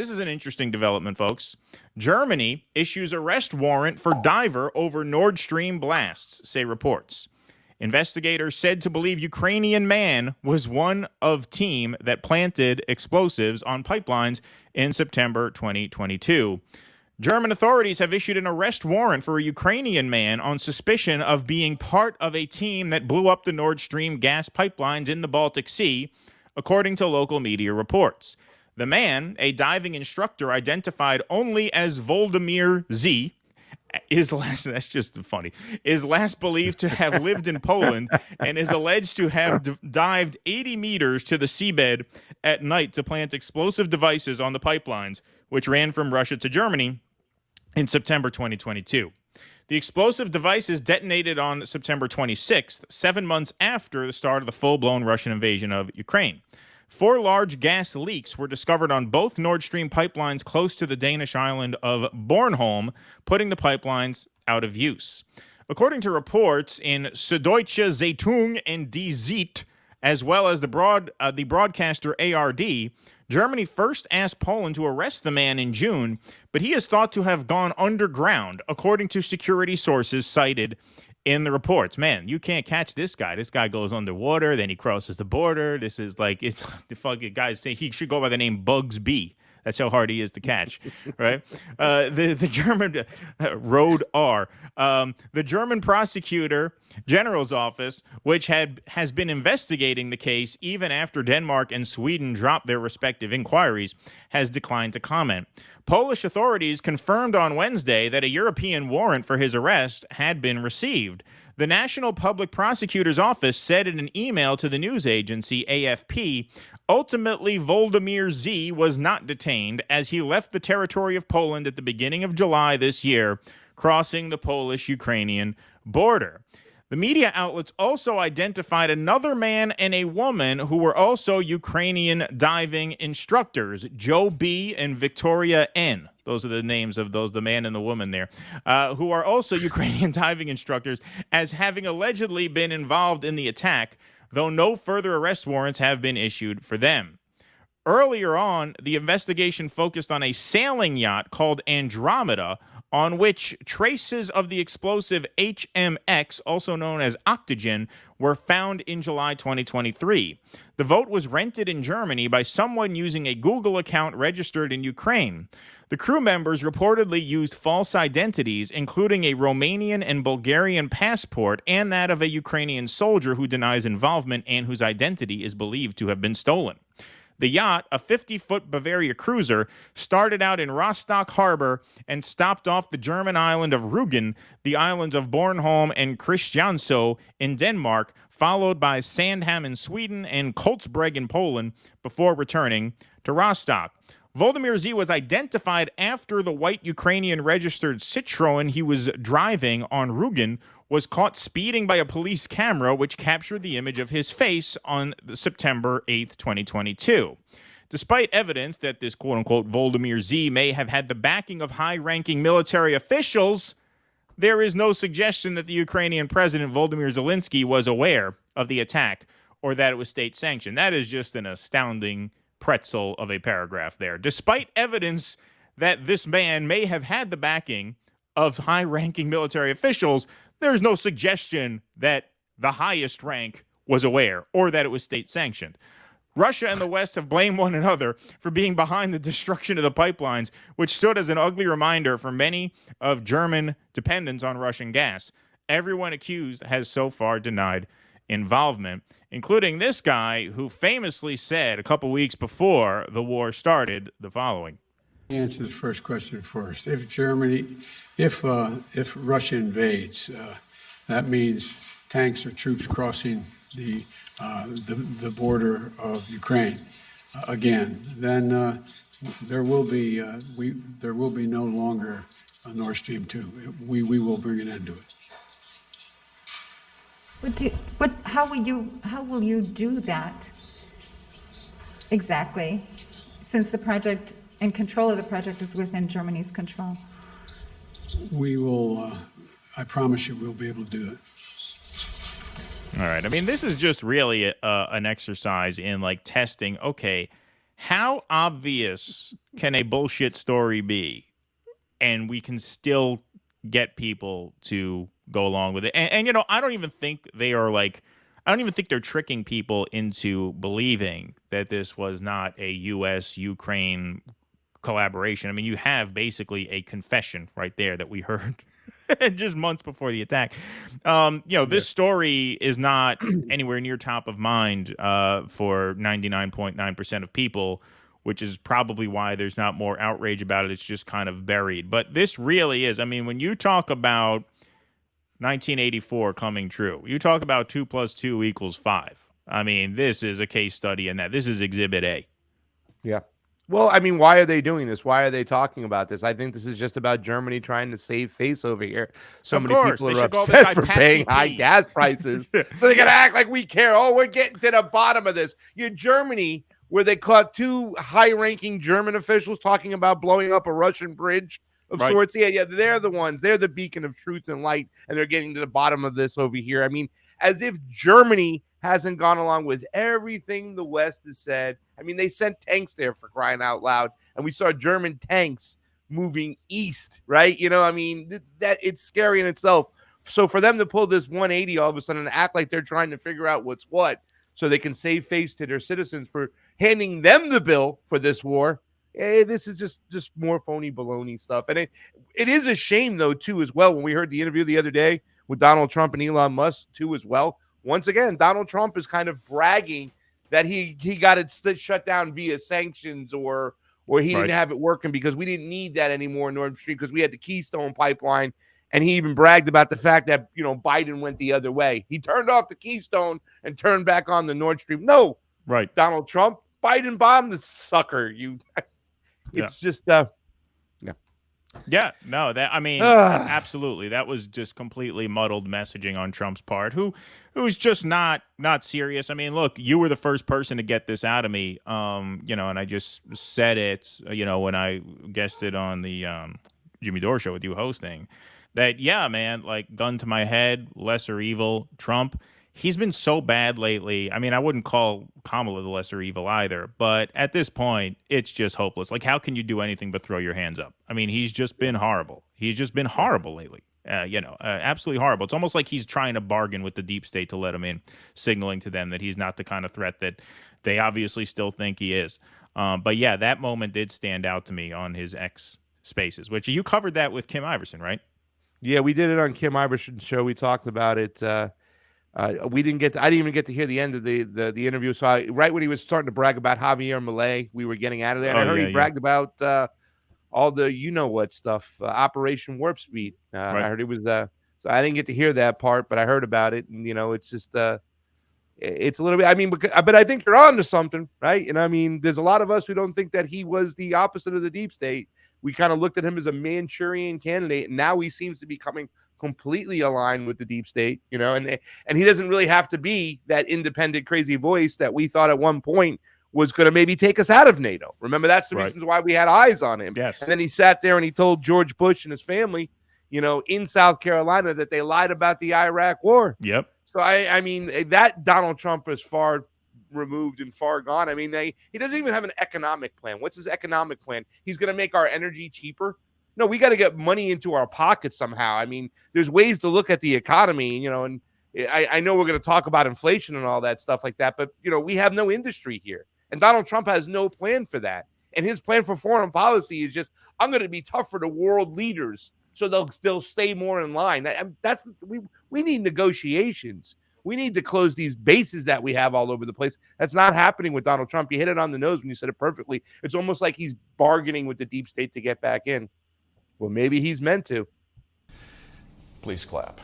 This is an interesting development, folks. Germany issues arrest warrant for diver over Nord Stream blasts, say reports. Investigators said to believe Ukrainian man was one of team that planted explosives on pipelines in September 2022. German authorities have issued an arrest warrant for a Ukrainian man on suspicion of being part of a team that blew up the Nord Stream gas pipelines in the Baltic Sea, according to local media reports. The man, a diving instructor identified only as Volodymyr Z, is last believed to have lived in Poland and is alleged to have dived 80 meters to the seabed at night to plant explosive devices on the pipelines, which ran from Russia to Germany in September 2022. The explosive devices detonated on September 26th, 7 months after the start of the full-blown Russian invasion of Ukraine. 4 large gas leaks were discovered on both Nord Stream pipelines close to the Danish island of Bornholm, putting the pipelines out of use. According to reports in Süddeutsche Zeitung and Die Zeit, as well as the broadcaster ARD, Germany first asked Poland to arrest the man in June, but he is thought to have gone underground, according to security sources cited in the reports. Man, you can't catch this guy. This guy goes underwater, then he crosses the border. This is like, it's the fucking guys say he should go by the name Bugs B. That's how hard he is to catch, right? The German Road R. The German prosecutor general's office, which has been investigating the case even after Denmark and Sweden dropped their respective inquiries, has declined to comment. Polish authorities confirmed on Wednesday that a European warrant for his arrest had been received. The National Public Prosecutor's Office said in an email to the news agency AFP, ultimately Volodymyr Z was not detained as he left the territory of Poland at the beginning of July this year, crossing the Polish-Ukrainian border. The media outlets also identified another man and a woman who were also Ukrainian diving instructors, Joe B. and Victoria N. Those are the names of the man and the woman there, who are also Ukrainian diving instructors, as having allegedly been involved in the attack, though no further arrest warrants have been issued for them. Earlier on, the investigation focused on a sailing yacht called Andromeda, on which traces of the explosive HMX, also known as Octogen, were found in July 2023. The boat was rented in Germany by someone using a Google account registered in Ukraine. The crew members reportedly used false identities, including a Romanian and Bulgarian passport and that of a Ukrainian soldier who denies involvement and whose identity is believed to have been stolen. The yacht, a 50-foot Bavaria cruiser, started out in Rostock Harbor and stopped off the German island of Rügen, the islands of Bornholm and Kristiansø in Denmark, followed by Sandhamn in Sweden and Kolsbreg in Poland, before returning to Rostock. Volodymyr Z was identified after the white Ukrainian registered Citroen he was driving on Rügen was caught speeding by a police camera, which captured the image of his face on September 8th, 2022. Despite evidence that this quote-unquote Volodymyr Z may have had the backing of high-ranking military officials, there is no suggestion that the Ukrainian president, Volodymyr Zelensky, was aware of the attack or that it was state-sanctioned. That is just an astounding pretzel of a paragraph there. Despite evidence that this man may have had the backing of high-ranking military officials, there's no suggestion that the highest rank was aware or that it was state-sanctioned. Russia and the West have blamed one another for being behind the destruction of the pipelines, which stood as an ugly reminder for many of German dependence on Russian gas. Everyone accused has so far denied involvement, including this guy who famously said a couple weeks before the war started the following. Answer the first question first. If Russia invades, that means tanks or troops crossing the border of Ukraine again. Then there will be no longer a Nord Stream 2. We will bring an end to it. How will you do that exactly, since the project and control of the project is within Germany's control? We will, I promise you, we'll be able to do it. All right. I mean, this is just really an exercise in like testing, okay, How obvious can a bullshit story be, and we can still get people to go along with it? And you know, I don't even think they are like, I don't even think they're tricking people into believing that this was not a U.S. Ukraine collaboration. I mean, you have basically a confession right there that we heard just months before the attack. You know, this story is not anywhere near top of mind for 99.9% of people, which is probably why there's not more outrage about it. It's just kind of buried. But this really is. I mean, when you talk about 1984 coming true, you talk about 2 + 2 = 5. I mean, this is a case study in that. This is Exhibit A. Yeah. Well, I mean, why are they doing this? Why are they talking about this? I think this is just about Germany trying to save face over here. So Of many course, people they are should call this guy upset for Patsy paying high P. gas prices. So they're going to act like we care. Oh, we're getting to the bottom of this. You're Germany, where they caught 2 high-ranking German officials talking about blowing up a Russian bridge of Right. sorts. Yeah, they're the ones. They're the beacon of truth and light, and they're getting to the bottom of this over here. I mean, as if Germany hasn't gone along with everything the West has said. I mean, they sent tanks there, for crying out loud, and we saw German tanks moving east, right? You know, I mean, that it's scary in itself. So for them to pull this 180 all of a sudden and act like they're trying to figure out what's what so they can save face to their citizens for handing them the bill for this war, this is just more phony baloney stuff. And it is a shame, though, too, as well, when we heard the interview the other day with Donald Trump and Elon Musk, too, as well. Once again, Donald Trump is kind of bragging that he got it shut down via sanctions, or he didn't have it working because we didn't need that anymore in Nord Stream because we had the Keystone pipeline. And he even bragged about the fact that, you know, Biden went the other way. He turned off the Keystone and turned back on the Nord Stream. No, Right. Donald Trump, Biden bombed the sucker. It's just Yeah, no, that, I mean, absolutely. That was just completely muddled messaging on Trump's part, who's just not serious. I mean, look, you were the first person to get this out of me, you know, and I just said it, you know, when I guested on the Jimmy Dore show with you hosting, that, yeah, man, like, gun to my head, lesser evil, Trump. He's been so bad lately. I mean, I wouldn't call Kamala the lesser evil either, but at this point, it's just hopeless. Like, how can you do anything but throw your hands up? I mean, he's just been horrible. He's just been horrible lately. You know, absolutely horrible. It's almost like he's trying to bargain with the deep state to let him in, signaling to them that he's not the kind of threat that they obviously still think he is. But yeah, that moment did stand out to me on his X Spaces, which you covered that with Kim Iverson, right? Yeah, we did it on Kim Iverson's show. We talked about it. I didn't even get to hear the end of the interview. So right when he was starting to brag about Javier Milei, we were getting out of there. And I heard he bragged about all the what stuff, Operation Warp Speed. Right. I heard it was so I didn't get to hear that part, but I heard about it, and you know, it's just it's a little bit. I mean, but I think you're on to something, right? And I mean, there's a lot of us who don't think that he was the opposite of the deep state. We kind of looked at him as a Manchurian candidate, and now he seems to be coming completely aligned with the deep state, you know, and he doesn't really have to be that independent, crazy voice that we thought at one point was going to maybe take us out of NATO. Remember, that's the reasons why we had eyes on him. Yes. And then he sat there and he told George Bush and his family, you know, in South Carolina, that they lied about the Iraq war. Yep. So I mean, that Donald Trump is far removed and far gone. I mean, he doesn't even have an economic plan. What's his economic plan? He's going to make our energy cheaper. No, we got to get money into our pockets somehow. I mean, there's ways to look at the economy, you know, and I know we're going to talk about inflation and all that stuff like that, but, you know, we have no industry here. And Donald Trump has no plan for that. And his plan for foreign policy is just, I'm going to be tough for the world leaders so they'll stay more in line. We need negotiations. We need to close these bases that we have all over the place. That's not happening with Donald Trump. You hit it on the nose when you said it perfectly. It's almost like he's bargaining with the deep state to get back in. Well, maybe he's meant to. Please clap.